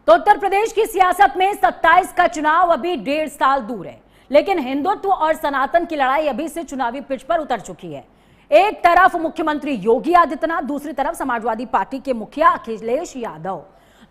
तो उत्तर प्रदेश की सियासत में 27 का चुनाव अभी 1.5 साल दूर है, लेकिन हिंदुत्व और सनातन की लड़ाई अभी से चुनावी पिच पर उतर चुकी है। एक तरफ मुख्यमंत्री योगी आदित्यनाथ, दूसरी तरफ समाजवादी पार्टी के मुखिया अखिलेश यादव।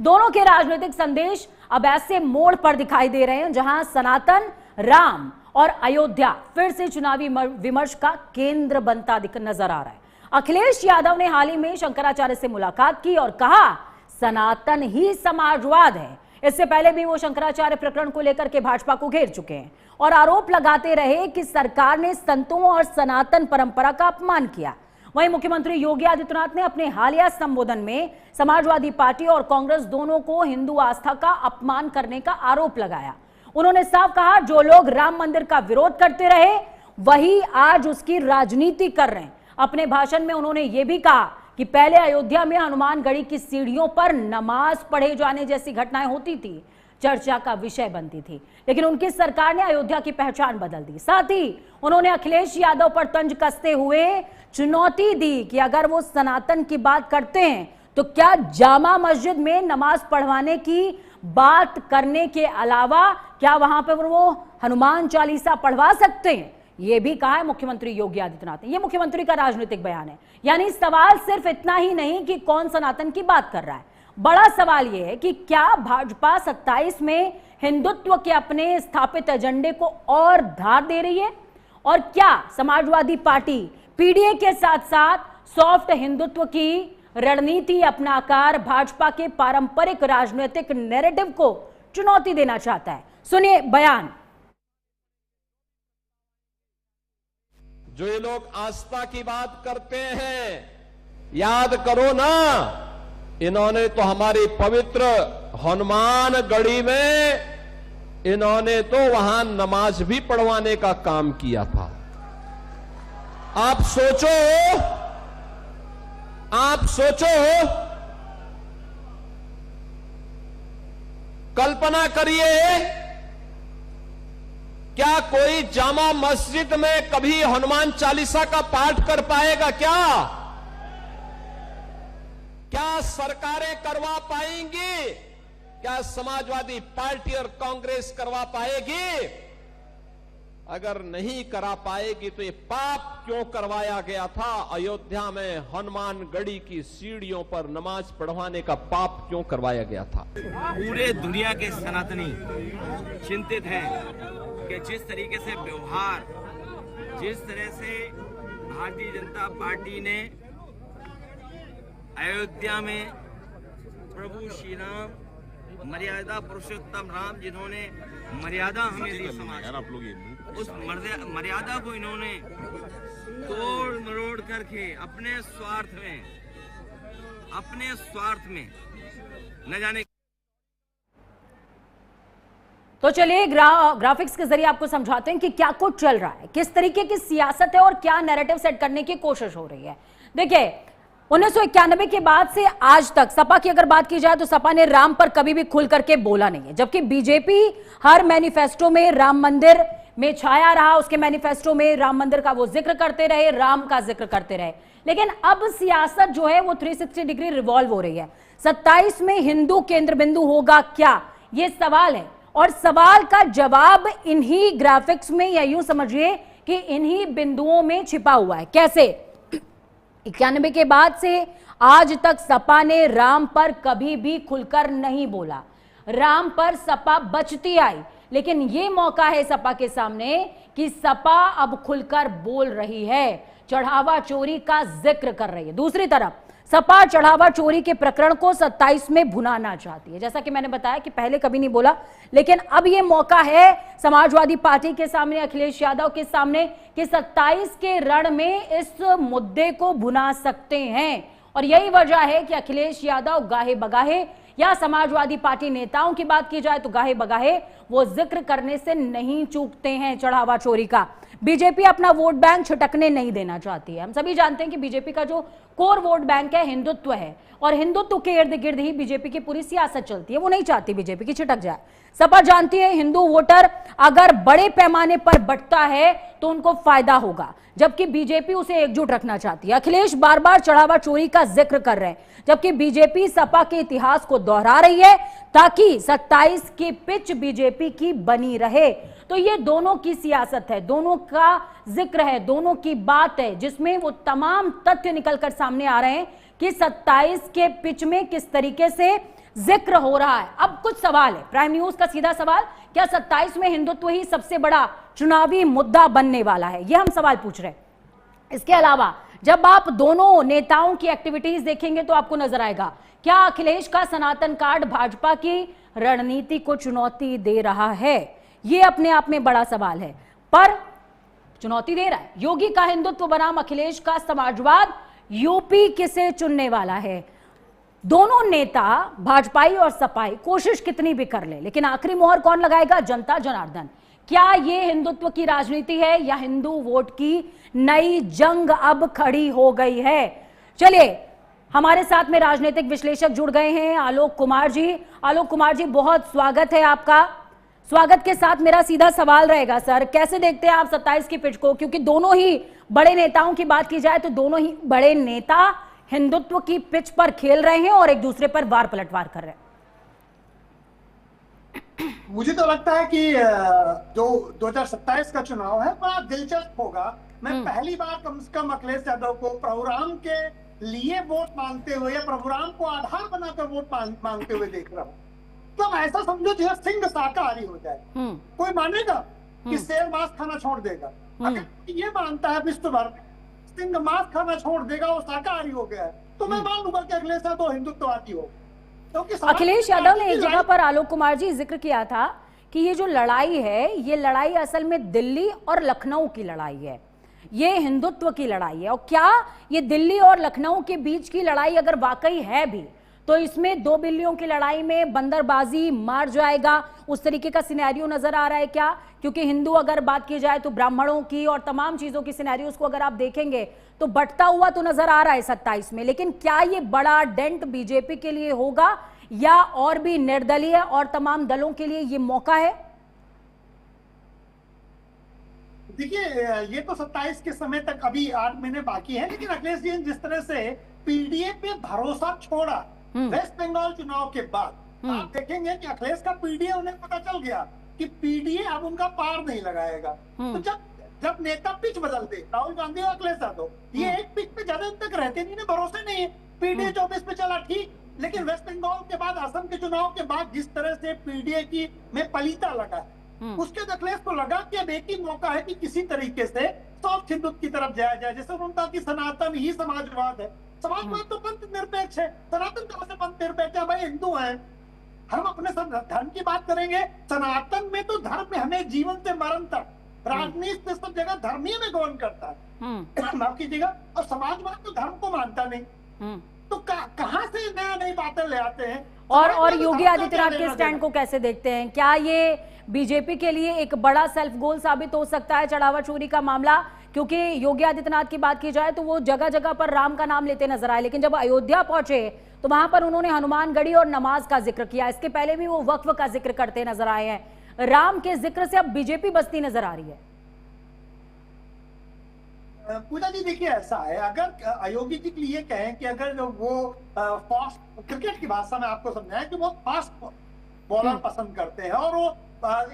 दोनों के राजनीतिक संदेश अब ऐसे मोड़ पर दिखाई दे रहे हैं जहां सनातन, राम और अयोध्या फिर से चुनावी विमर्श का केंद्र बनता नजर आ रहा है। अखिलेश यादव ने हाल ही में शंकराचार्य से मुलाकात की और कहा सनातन ही समाजवाद है। इससे पहले भी वो शंकराचार्य प्रकरण को लेकर के भाजपा को घेर चुके हैं और आरोप लगाते रहे कि सरकार ने संतों और सनातन परंपरा का अपमान किया। वहीं मुख्यमंत्री योगी आदित्यनाथ ने अपने हालिया संबोधन में समाजवादी पार्टी और कांग्रेस दोनों को हिंदू आस्था का अपमान करने का आरोप लगाया। उन्होंने साफ कहा जो लोग राम मंदिर का विरोध करते रहे वही आज उसकी राजनीति कर रहे हैं। अपने भाषण में उन्होंने यह भी कहा कि पहले अयोध्या में हनुमानगढ़ी की सीढ़ियों पर नमाज पढ़े जाने जैसी घटनाएं होती थी, चर्चा का विषय बनती थी, लेकिन उनकी सरकार ने अयोध्या की पहचान बदल दी। साथ ही उन्होंने अखिलेश यादव पर तंज कसते हुए चुनौती दी कि अगर वो सनातन की बात करते हैं तो क्या जामा मस्जिद में नमाज पढ़वाने की बात करने के अलावा क्या वहां पर वो हनुमान चालीसा पढ़वा सकते हैं। यह भी कहा है मुख्यमंत्री योगी आदित्यनाथ ने। यह मुख्यमंत्री का राजनीतिक बयान है। यानी सवाल सिर्फ इतना ही नहीं कि कौन सनातन की बात कर रहा है, बड़ा सवाल यह है कि क्या भाजपा 27 में हिंदुत्व के अपने स्थापित एजेंडे को और धार दे रही है, और क्या समाजवादी पार्टी पीडीए के साथ साथ सॉफ्ट हिंदुत्व की रणनीति अपनाकर भाजपा के पारंपरिक राजनीतिक नैरेटिव को चुनौती देना चाहता है। सुनिए बयान। जो ये लोग आस्था की बात करते हैं, याद करो ना, इन्होंने तो हमारी पवित्र हनुमानगढ़ी में इन्होंने तो वहां नमाज भी पढ़वाने का काम किया था। आप सोचो, कल्पना करिए, क्या कोई जामा मस्जिद में कभी हनुमान चालीसा का पाठ कर पाएगा? क्या सरकारें करवा पाएंगी? क्या समाजवादी पार्टी और कांग्रेस करवा पाएगी? अगर नहीं करा पाएगी तो ये पाप क्यों करवाया गया था? अयोध्या में हनुमानगढ़ी की सीढ़ियों पर नमाज पढ़वाने का पाप क्यों करवाया गया था? पूरे दुनिया के सनातनी चिंतित हैं कि जिस तरीके से व्यवहार, जिस तरह से भारतीय जनता पार्टी ने अयोध्या में प्रभु श्री राम, मर्यादा पुरुषोत्तम राम, जिन्होंने मर्यादा हमें दी समाज, उस मर्यादा को इन्होंने तोड़ मरोड़ करके अपने स्वार्थ में न जाने। तो चलिए ग्राफिक्स के जरिए आपको समझाते हैं कि क्या कुछ चल रहा है, किस तरीके की सियासत है और क्या नैरेटिव सेट करने की कोशिश हो रही है। देखिए 1991 के बाद से आज तक सपा की अगर बात की जाए तो सपा ने राम पर कभी भी खुल करके बोला नहीं है, जबकि बीजेपी हर मैनिफेस्टो में राम मंदिर में छाया रहा, उसके मैनिफेस्टो में राम मंदिर का वो जिक्र करते रहे, राम का जिक्र करते रहे। लेकिन अब सियासत जो है वो 360 डिग्री रिवॉल्व हो रही है। 27 में हिंदू केंद्र बिंदु होगा क्या, ये सवाल है, और सवाल का जवाब इन्हीं ग्राफिक्स में, या यूं समझिए कि इन्हीं बिंदुओं में छिपा हुआ है। कैसे? 91 के बाद से आज तक सपा ने राम पर कभी भी खुलकर नहीं बोला। राम पर सपा बचती आई, लेकिन यह मौका है सपा के सामने कि सपा अब खुलकर बोल रही है, चढ़ावा चोरी का जिक्र कर रही है। दूसरी तरफ सपा चढ़ावा चोरी के प्रकरण को 27 में भुनाना चाहती है। जैसा कि मैंने बताया कि पहले कभी नहीं बोला, लेकिन अब यह मौका है समाजवादी पार्टी के सामने, अखिलेश यादव के सामने, कि 27 के रण में इस मुद्दे को भुना सकते हैं। और यही वजह है कि अखिलेश यादव गाहे बगाहे, या समाजवादी पार्टी नेताओं की बात की जाए तो गाहे बगाहे, वो जिक्र करने से नहीं चूकते हैं चढ़ावा चोरी का। बीजेपी अपना वोट बैंक छिटकने नहीं देना चाहती है। हम सभी जानते हैं कि बीजेपी का जो कोर वोट बैंक है हिंदुत्व है, और हिंदुत्व के इर्द गिर्द ही बीजेपी की पूरी सियासत चलती है। वो नहीं चाहती बीजेपी की छिटक जाए। सपा जानती है हिंदू वोटर अगर बड़े पैमाने पर बढ़ता है तो उनको फायदा होगा, जबकि बीजेपी उसे एकजुट रखना चाहती है। अखिलेश बार बार चढ़ावा चोरी का जिक्र कर रहे हैं, जबकि बीजेपी सपा के इतिहास को दोहरा रही है ताकि 27 की पिच बीजेपी की बनी रहे। तो ये दोनों की सियासत है, दोनों का जिक्र है, दोनों की बात है, जिसमें वो तमाम तथ्य निकलकर सामने आ रहे हैं कि 27 के पिच में किस तरीके से जिक्र हो रहा है। अब कुछ सवाल है, प्राइम न्यूज का सीधा सवाल, क्या 27 में हिंदुत्व ही सबसे बड़ा चुनावी मुद्दा बनने वाला है? ये हम सवाल पूछ रहे हैं। इसके अलावा जब आप दोनों नेताओं की एक्टिविटीज देखेंगे तो आपको नजर आएगा, क्या अखिलेश का सनातन कार्ड भाजपा की रणनीति को चुनौती दे रहा है? ये अपने आप में बड़ा सवाल है, पर चुनौती दे रहा है। योगी का हिंदुत्व बनाम अखिलेश का समाजवाद, यूपी किसे चुनने वाला है? दोनों नेता भाजपाई और सपाई कोशिश कितनी भी कर ले, लेकिन आखिरी मोहर कौन लगाएगा? जनता जनार्दन। क्या ये हिंदुत्व की राजनीति है या हिंदू वोट की नई जंग अब खड़ी हो गई है? चलिए, हमारे साथ में राजनीतिक विश्लेषक जुड़ गए हैं, आलोक कुमार जी। आलोक कुमार जी, बहुत स्वागत है आपका। स्वागत के साथ मेरा सीधा सवाल रहेगा सर, कैसे देखते हैं आप 27 की पिच को? क्योंकि दोनों ही बड़े नेताओं की बात की जाए तो दोनों ही बड़े नेता हिंदुत्व की पिच पर खेल रहे हैं और एक दूसरे पर वार पलटवार कर रहे हैं। मुझे तो लगता है कि जो 2027 का चुनाव है बड़ा दिलचस्प होगा। मैं पहली बार कम से कम अखिलेश यादव को प्रभुराम के लिए वोट मांगते हुए या प्रभुराम को आधार बनाकर वोट मांगते हुए देख रहा हूँ। तो ऐसा समझो जैसे सिंह शाकाहारी हो जाए। कोई मानेगा कि शेर मांस खाना छोड़ देगा? अगर ये मानता है विश्व भर में सिंह मांस खाना छोड़ देगा, वो शाकाहारी हो गया है, तो मैं मान लूंगा कि अखिलेश यादव हिंदुत्ववादी हो। अखिलेश यादव ने एक जगह पर, आलोक कुमार जी, जिक्र किया था कि ये जो लड़ाई है, ये लड़ाई असल में दिल्ली और लखनऊ की लड़ाई है, ये हिंदुत्व की लड़ाई है। और क्या ये दिल्ली और लखनऊ के बीच की लड़ाई अगर वाकई है भी, तो इसमें दो बिल्लियों की लड़ाई में बंदरबाजी मार जाएगा, उस तरीके का सिनेरियो नजर आ रहा है क्या? क्योंकि हिंदू अगर बात की जाए तो ब्राह्मणों की और तमाम चीजों की सिनेरियोस को अगर आप देखेंगे तो बढ़ता हुआ तो नजर आ रहा है 27 में, लेकिन क्या ये बड़ा डेंट बीजेपी के लिए होगा या और भी निर्दलीय और तमाम दलों के लिए ये मौका है? देखिए, ये तो 27 के समय तक अभी 8 महीने बाकी है, लेकिन अखिलेश जी ने जिस तरह से पीडीए पे भरोसा छोड़ा वेस्ट बंगाल चुनाव के बाद, आप देखेंगे कि अखिलेश का पीडीए उन्हें पता चल गया कि पीडीए अब उनका पार नहीं लगाएगा। तो जब नेता पिच बदलते, राहुल गांधी और अखिलेश यादव, ये एक पिच पे ज्यादा दिन तक रहते नहीं, भरोसे नहीं है। पीडीए 24 पे चला ठीक, लेकिन वेस्ट बंगाल के बाद, असम के चुनाव के बाद जिस तरह से पीडीए की में पलीता लगा, उसके अखिलेश को लगा कि अब एक ही मौका है कि किसी तरीके से सॉफ्ट हिंदुत्व की तरफ जाया जाए। जैसे उन्होंने कहा कि सनातन ही समाजवाद है। समाजवाद तो पंथ निरपेक्ष है, सनातन कहां से पंथ निरपेक्ष है? भाई हिंदू हैं, हम अपने धर्म की बात करेंगे। सनातन में तो धर्म में हमें जीवन से मरण तक, राजनीति सब जगह धर्म ही में गौन करता है, माफ कीजिएगा। और समाजवाद तो धर्म को मानता नहीं, तो कहां से नया नई बातें ले आते हैं? और योगी आदित्यनाथ के स्टैंड को कैसे देखते हैं? क्या ये बीजेपी के लिए एक बड़ा सेल्फ गोल साबित हो सकता है चढ़ावा चोरी का मामला? क्योंकि योगी आदित्यनाथ की बात की जाए तो वो जगह जगह पर राम का नाम लेते नजर आए, लेकिन जब अयोध्या पहुंचे तो वहां पर उन्होंने हनुमानगढ़ी और नमाज का जिक्र किया। इसके पहले भी वो वक्फ का जिक्र करते नजर आए हैं। राम के जिक्र से अब बीजेपी बसती नजर आ रही है। पूजा जी, देखिए ऐसा है, अगर योगी जी के लिए कहें कि अगर वो फास्ट क्रिकेट की भाषा में आपको समझाएं कि वो फास्ट बॉलर पसंद करते हैं और वो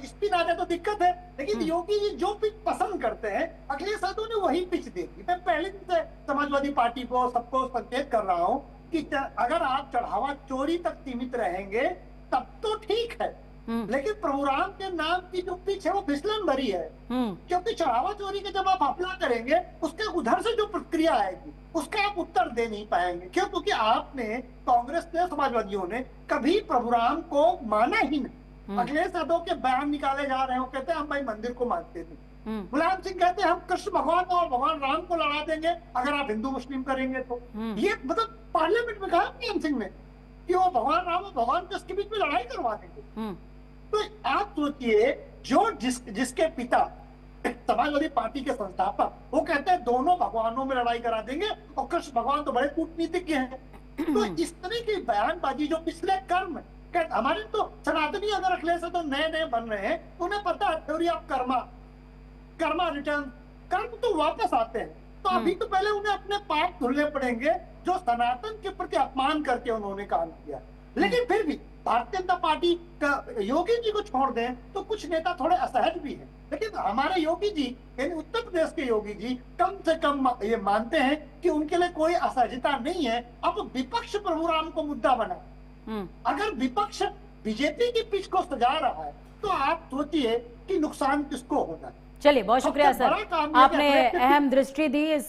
स्पिन आ जाए तो दिक्कत है, लेकिन योगी जी जो पिच पसंद करते हैं अखिलेश यादव ने वही पिच दे दी। मैं पहले दिन से समाजवादी पार्टी को सबको संकेत कर रहा हूँ कि अगर आप चढ़ावा चोरी तक सीमित रहेंगे तब तो ठीक है, लेकिन प्रभुराम के नाम की जो पिच है वो फिसलन भरी है। क्योंकि चढ़ावा चोरी के जब आप अपना करेंगे, उसके उधर से जो प्रतिक्रिया आएगी उसका आप उत्तर दे नहीं पाएंगे। क्यों? क्योंकि आपने, कांग्रेस ने, समाजवादियों ने कभी प्रभुराम को माना ही नहीं। अखिलेश यादव के बयान निकाले जा रहे हो, कहते हैं हम भाई मंदिर को मानते थे। मुलायम सिंह कहते हैं हम कृष्ण भगवान और भगवान राम को लड़ा देंगे अगर आप हिंदू मुस्लिम करेंगे तो। ये मतलब पार्लियामेंट में कहा मुलायम सिंह ने कि वो भगवान राम और भगवान कृष्ण के बीच में लड़ाई करवा देंगे। तो आप सोचिए, जो जिसके पिता समाजवादी पार्टी के संस्थापक, वो कहते हैं दोनों भगवानों में लड़ाई करा देंगे, और कृष्ण भगवान तो बड़े कूटनीतिज्ञ हैं। तो इस तरह की बयानबाजी जो पिछले कर्म हमारे तो सनातनी अगर अखिलेश तो नए नए बन रहे हैं, उन्हें पता है थ्योरी ऑफ कर्मा रिटर्न, कर्म तो वापस आते हैं। तो अभी तो पहले उन्हें अपने पाप धुलने पड़ेंगे जो सनातन के प्रति अपमान करके उन्होंने काम किया। लेकिन फिर भी भारतीय जनता पार्टी का योगी जी को छोड़ दें तो कुछ नेता थोड़े असहज भी हैं, लेकिन हमारे योगी जी यानी उत्तर प्रदेश के योगी जी कम से कम ये मानते हैं कि उनके लिए कोई असहजता नहीं है। अब विपक्ष प्रभुराम को मुद्दा बना, अगर विपक्ष बीजेपी की पिच को सजा रहा है तो आप सोचिए कि नुकसान किसको होगा। चलिए, बहुत शुक्रिया सबसे बड़ा सर, काम ये आपने है कि अहम दृष्टि दी इस